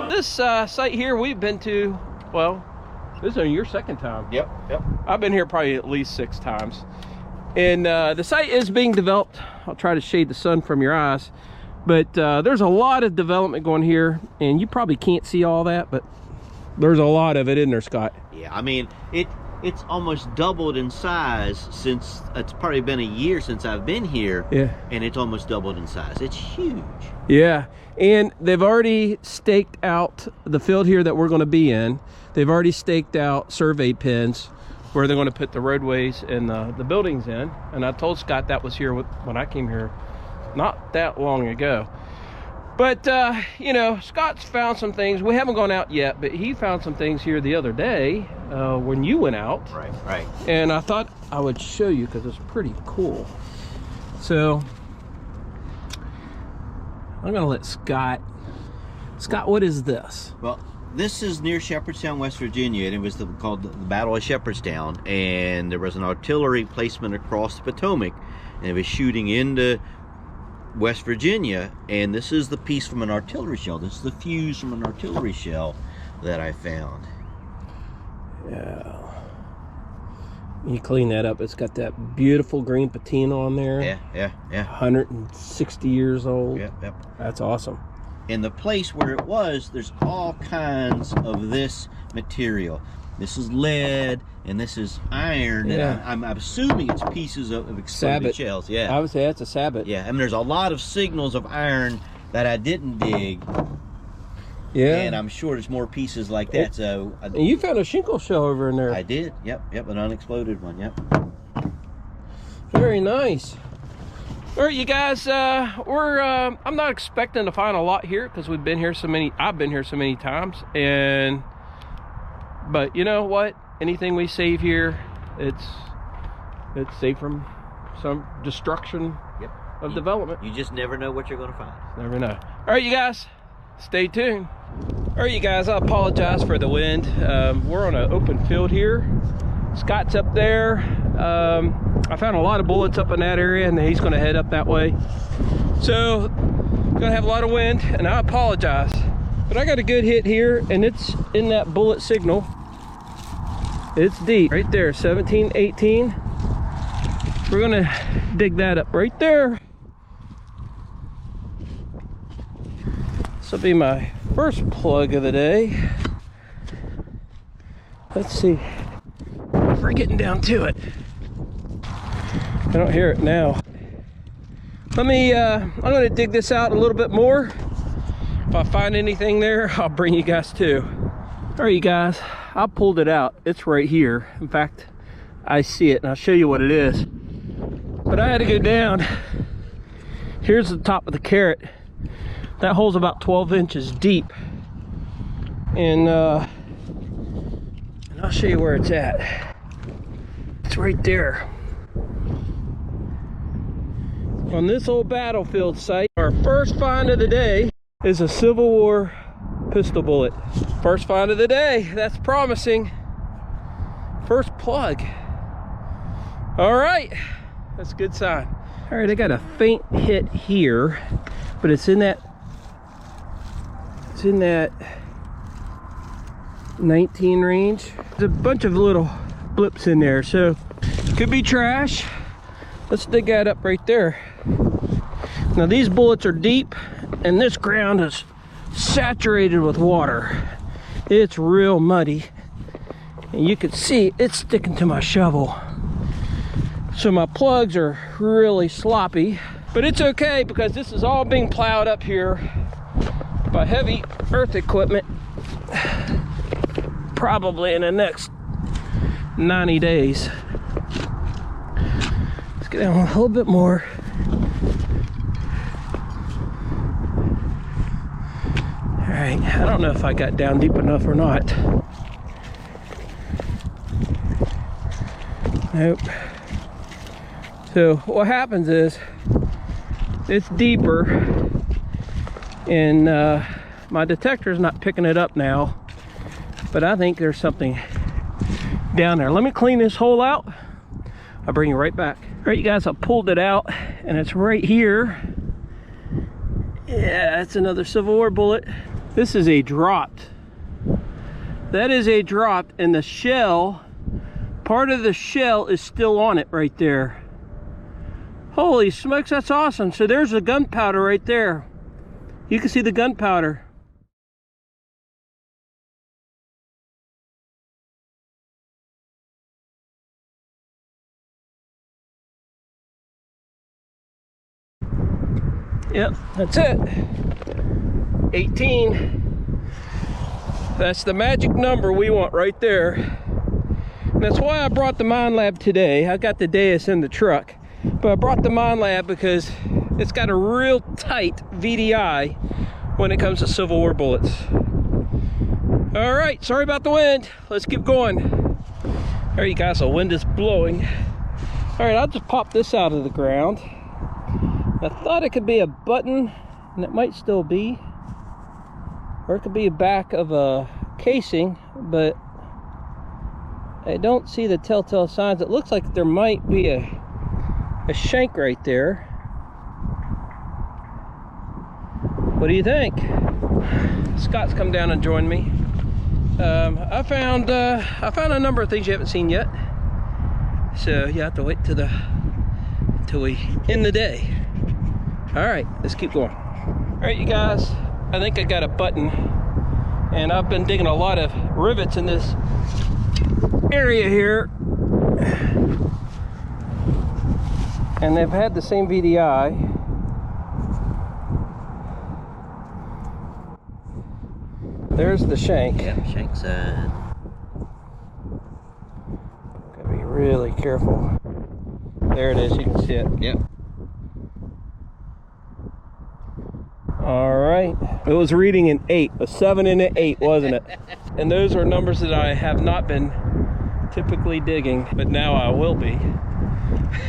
This site here we've been to, well, this is only your second time. Yep. I've been here probably at least 6 times. And the site is being developed. I'll try to shade the sun from your eyes. But there's a lot of development going here, and you probably can't see all that, but there's a lot of it in there, Scott. Yeah, I mean, it's almost doubled in size since, it's probably been a year since I've been here. Yeah. And it's almost doubled in size. It's huge. Yeah, and they've already staked out the field here that we're going to be in. They've already staked out survey pins where they're going to put the roadways and the buildings in. And I told Scott that was here when I came here not that long ago. But, you know, Scott's found some things. We haven't gone out yet, but he found some things here the other day when you went out. Right. And I thought I would show you because it's pretty cool. So I'm going to let Scott, what is this? Well, this is near Shepherdstown, West Virginia, and it was called the Battle of Shepherdstown, and there was an artillery placement across the Potomac, and it was shooting into West Virginia, and this is the piece from an artillery shell. This is the fuse from an artillery shell that I found. Yeah. You clean that up. It's got that beautiful green patina on there. Yeah. 160 years old. Yep. That's awesome. In the place where it was, there's all kinds of this material. This is lead, and this is iron. Yeah. And I'm assuming it's pieces of exploded shells. Yeah. I would say that's a sabot. Yeah, I mean, there's a lot of signals of iron that I didn't dig. Yeah. And I'm sure there's more pieces like that. So and you found a Shinko shell over in there. I did. Yep, an unexploded one. Yep. Very nice. All right, you guys. I'm not expecting to find a lot here because I've been here so many times, but you know what? Anything we save here, it's safe from some destruction of development. You just never know what you're going to find. Never know. All right, you guys. Stay tuned. All right, you guys, I apologize for the wind. We're on an open field here. Scott's up there. I found a lot of bullets up in that area, and he's going to head up that way. So, going to have a lot of wind, and I apologize. But I got a good hit here, and it's in that bullet signal. It's deep. Right there, 17, 18. We're going to dig that up right there. This will be my first plug of the day. Let's see if we're getting down to it. I don't hear it now. I'm gonna dig this out a little bit more. If I find anything there, I'll bring you guys too. All right, you guys, I pulled it out. It's right here. In fact, I see it, and I'll show you what it is. But I had to go down. Here's the top of the carrot. That hole's about 12 inches deep. And I'll show you where it's at. It's right there. On this old battlefield site, our first find of the day is a Civil War pistol bullet. First find of the day. That's promising. First plug. All right. That's a good sign. All right, I got a faint hit here, but it's in that it's in that 19 range. There's a bunch of little blips in there, so could be trash. Let's dig that up right there. Now these bullets are deep, and this ground is saturated with water. It's real muddy, and you can see it's sticking to my shovel. So my plugs are really sloppy, but it's okay because this is all being plowed up here by heavy earth equipment, probably in the next 90 days. Let's get down a little bit more. All right, I don't know if I got down deep enough or not. Nope. So what happens is it's deeper, and my detector's not picking it up now, but I think there's something down there. Let me clean this hole out. I'll bring you right back. All right, you guys, I pulled it out, and it's right here. Yeah, that's another Civil War bullet. This is a dropped. That is a dropped, and the shell, part of the shell is still on it right there. Holy smokes, that's awesome. So there's the gunpowder right there. You can see the gunpowder. Yep, that's it. 18. That's the magic number we want right there. And that's why I brought the MineLab today. I got the Deus in the truck, but I brought the MineLab because it's got a real tight VDI when it comes to Civil War bullets. All right, sorry about the wind. Let's keep going. All right, you guys, the wind is blowing. All right, I'll just pop this out of the ground. I thought it could be a button, and it might still be, or it could be a back of a casing, but I don't see the telltale signs. It looks like there might be a shank right there. What do you think? Scott's come down and joined me. I found a number of things you haven't seen yet, so you have to wait till we end the day. All right, let's keep going. All right, you guys, I think I got a button, and I've been digging a lot of rivets in this area here, and they've had the same VDI. There's the shank. Yeah, shank side. Gotta be really careful. There it is, you can see it. Yep. All right, it was reading an 8, a 7 and an 8, wasn't it? And those are numbers that I have not been typically digging, but now I will be.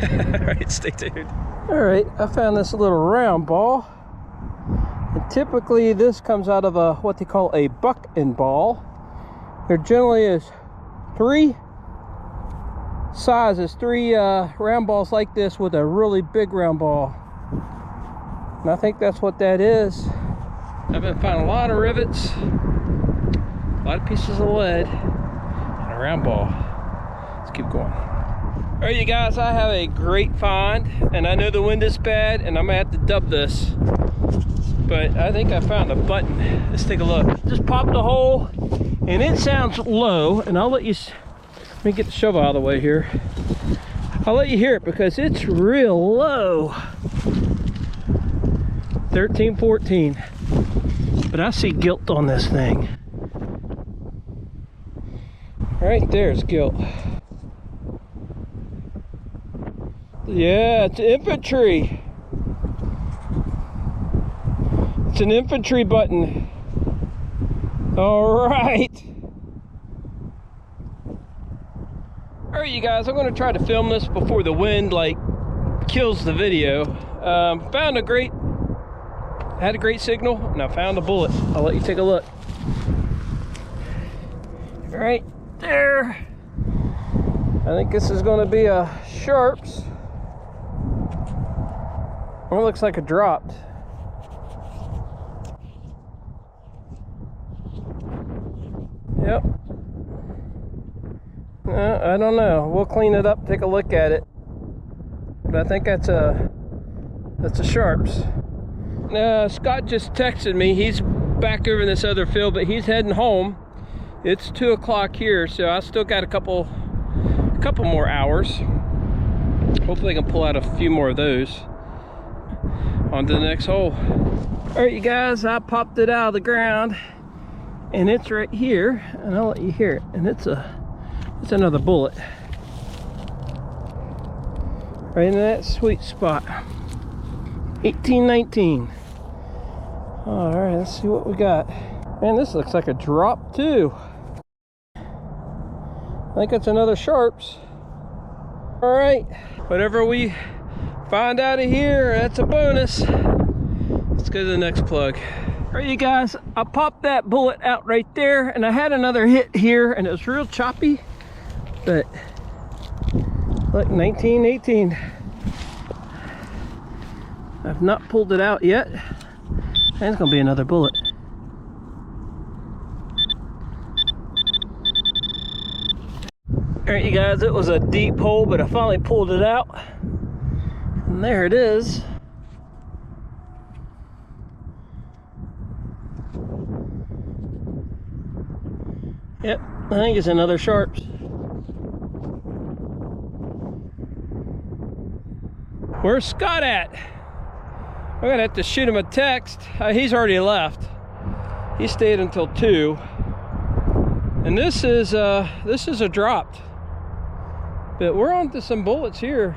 All right, stay tuned. All right, I found this little round ball. And typically this comes out of a what they call a buck and ball. There generally is 3 sizes, 3 round balls like this with a really big round ball. And I think that's what that is. I've been finding a lot of rivets, a lot of pieces of lead, and a round ball. Let's keep going. All right, you guys, I have a great find, and I know the wind is bad, and I'm gonna have to dub this, but I think I found a button. Let's take a look. Just popped a hole, and it sounds low, and I'll let you, let me get the shovel out of the way here. I'll let you hear it because it's real low. 13, 14. But I see gilt on this thing. Right there's gilt. Yeah, it's infantry. It's an infantry button. All right. All right, you guys, I'm gonna try to film this before the wind kills the video. Had a great signal, and I found a bullet. I'll let you take a look. Right there. I think this is going to be a Sharps. Or it looks like a dropped. Yep. I don't know. We'll clean it up, take a look at it. But I think that's a Sharps. Scott just texted me. He's back over in this other field, but he's heading home. It's 2 o'clock here, so I still got a couple more hours. Hopefully I can pull out a few more of those. On to the next hole. All right, you guys, I popped it out of the ground, and it's right here, and I'll let you hear it. And it's another bullet. Right in that sweet spot. 1819. All right, let's see what we got. Man, this looks like a drop too. I think it's another Sharps. All right, whatever we find out of here, that's a bonus. Let's go to the next plug. All right, you guys, I popped that bullet out right there, and I had another hit here, and it was real choppy, but look, 1918. I've not pulled it out yet, and it's gonna be another bullet. All right, you guys, it was a deep hole, but I finally pulled it out. And there it is. Yep, I think it's another Sharps. Where's Scott at? I'm gonna have to shoot him a text. He's already left. He stayed until 2. And this is a drop. But we're on to some bullets here.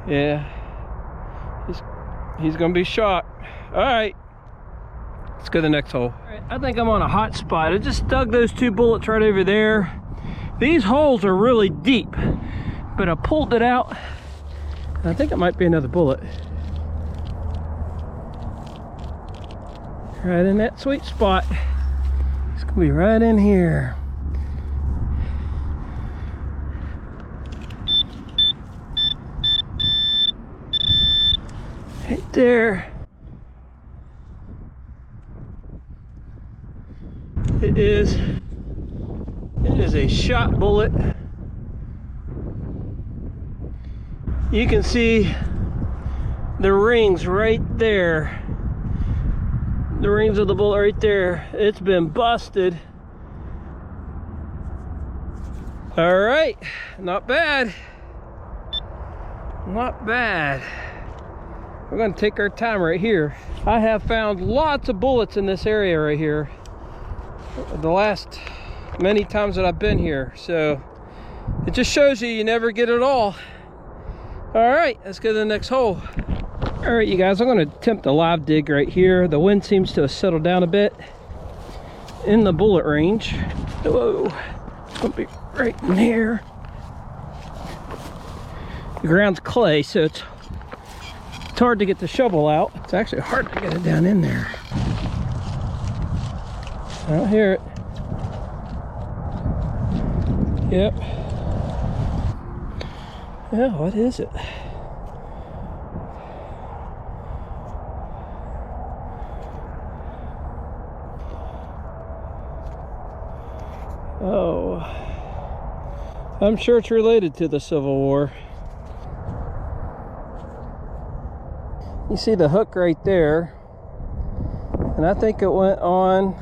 Yeah, he's gonna be shocked. All right, let's go to the next hole. All right, I think I'm on a hot spot. I just dug those 2 bullets right over there. These holes are really deep, but I pulled it out. I think it might be another bullet. Right in that sweet spot. It's gonna be right in here. Right there. It is a shot bullet. You can see the rings right there. The rings of the bullet right there. It's been busted. All right, not bad. Not bad. We're gonna take our time right here. I have found lots of bullets in this area right here. The last many times that I've been here. So it just shows you never get it all. All right, let's go to the next hole. All right, you guys, I'm gonna attempt a live dig right here. The wind seems to have settled down a bit in the bullet range. Whoa, it's gonna be right in here. The ground's clay, so it's hard to get the shovel out. It's actually hard to get it down in there. I don't hear it. Yep. Yeah, what is it? Oh, I'm sure it's related to the Civil War. You see the hook right there, and I think it went on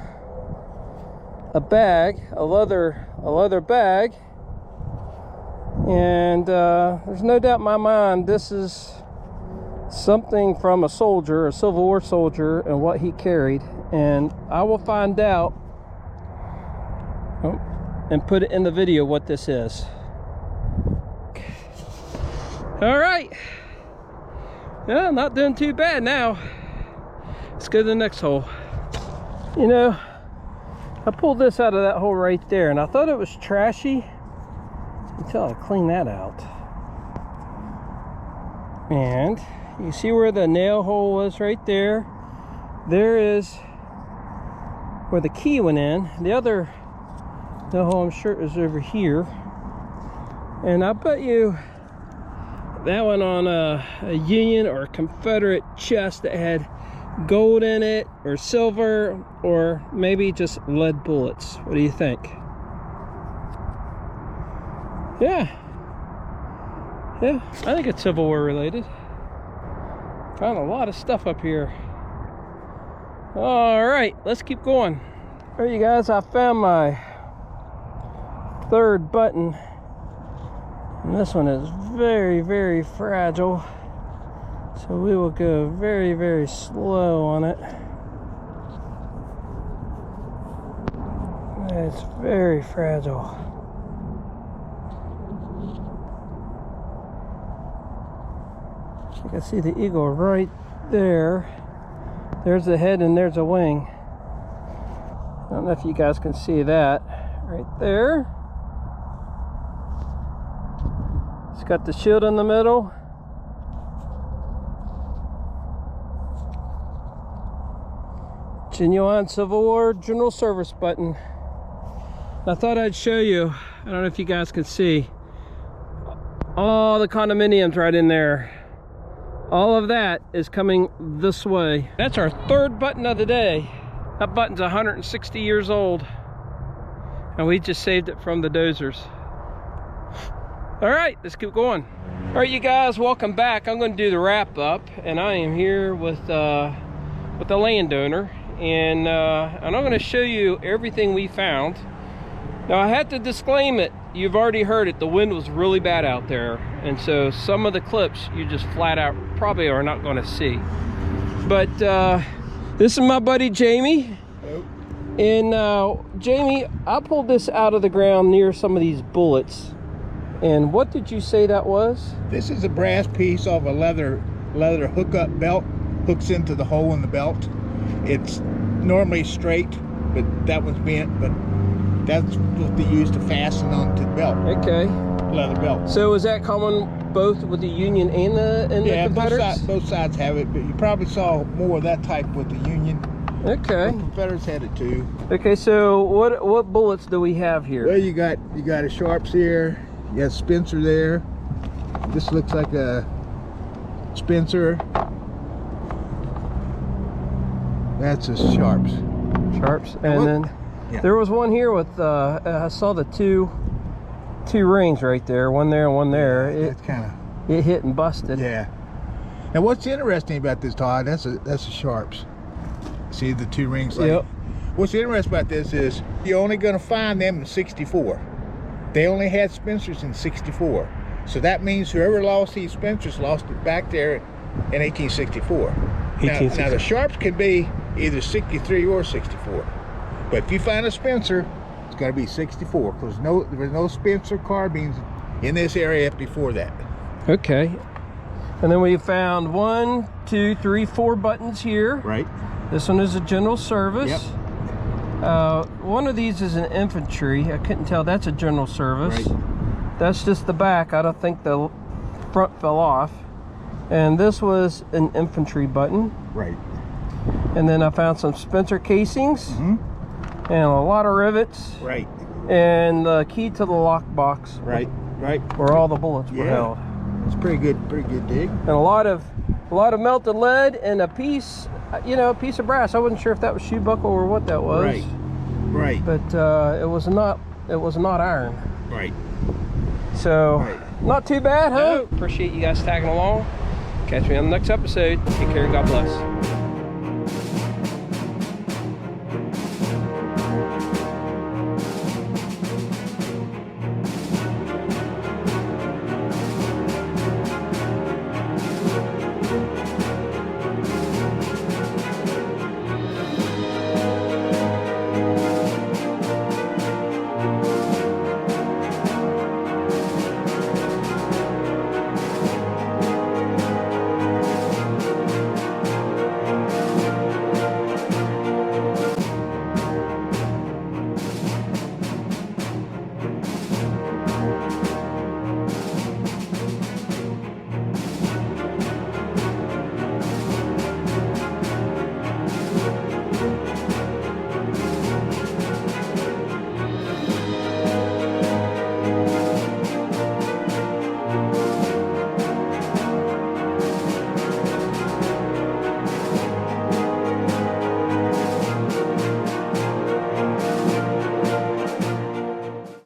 a bag, a leather bag, and there's no doubt in my mind this is something from a soldier, a Civil War soldier, and what he carried. And I will find out and put it in the video what this is. All right. Yeah, not doing too bad now. Let's go to the next hole. You know, I pulled this out of that hole right there, and I thought it was trashy until I cleaned that out. And you see where the nail hole was right there? There is where the key went in. The other nail hole, I'm sure, is over here. And I bet you that went on a Union or a Confederate chest that had gold in it, or silver, or maybe just lead bullets. What do you think? Yeah, I think it's Civil War related. Found a lot of stuff up here. All right, let's keep going. All right, you guys, I found my third button, and this one is very, very fragile, so we will go very, very slow on it. It's very fragile. You can see the eagle right there. There's the head and there's a wing. I don't know if you guys can see that right there. It's got the shield in the middle. Genuine Civil War General Service button. I thought I'd show you. I don't know if you guys can see all the condominiums right in there. All of that is coming this way. That's our third button of the day. That button's 160 years old, and we just saved it from the dozers. All right, let's keep going. All right, you guys, welcome back. I'm going to do the wrap up, and I am here with the landowner, and I'm going to show you everything we found. Now, I had to disclaim it. You've already heard it. The wind was really bad out there, and so some of the clips you just flat out probably are not going to see. But this is my buddy Jamie. Hello. And Jamie, I pulled this out of the ground near some of these bullets. And what did you say that was? This is a brass piece of a leather hookup belt. Hooks into the hole in the belt. It's normally straight, but that one's bent. But that's what they use to fasten onto the belt. Okay. Leather belt. So is that common both with the Union and the Confederates? Both sides have it, but you probably saw more of that type with the Union. Okay. The Confederates had it too. Okay, so what bullets do we have here? Well, you got a Sharps here. You got Spencer there. This looks like a Spencer. That's a Sharps. Sharps, and then there was one here with I saw the two rings right there, one there and one there. That's kind of, it hit and busted. yeah. Now what's interesting about this, Todd? That's a Sharps. See the two rings? Like, yep. What's interesting about this is you're only going to find them in '64. They only had Spencers in '64, so that means whoever lost these Spencers lost it back there in 1864. Now the Sharps could be either 63 or 64, but if you find a Spencer, it's got to be 64 because there was no Spencer carbines in this area before that. Okay. And then we found 1, 2, 3, 4 buttons here. Right. This one is a general service. Yep. One of these is an infantry. I couldn't tell. That's a general service. Right. That's just the back. I don't think the front fell off. And this was an infantry button. Right. And then I found some Spencer casings. Mm-hmm. And a lot of rivets. Right. And the key to the lockbox. Right. Right. Where all the bullets were held. It's pretty good dig. And a lot of melted lead and a piece, a piece of brass. I wasn't sure if that was shoe buckle or what that was. Right. Right. But it was not iron. Right. So not too bad, huh? No. Appreciate you guys tagging along. Catch me on the next episode. Take care. God bless.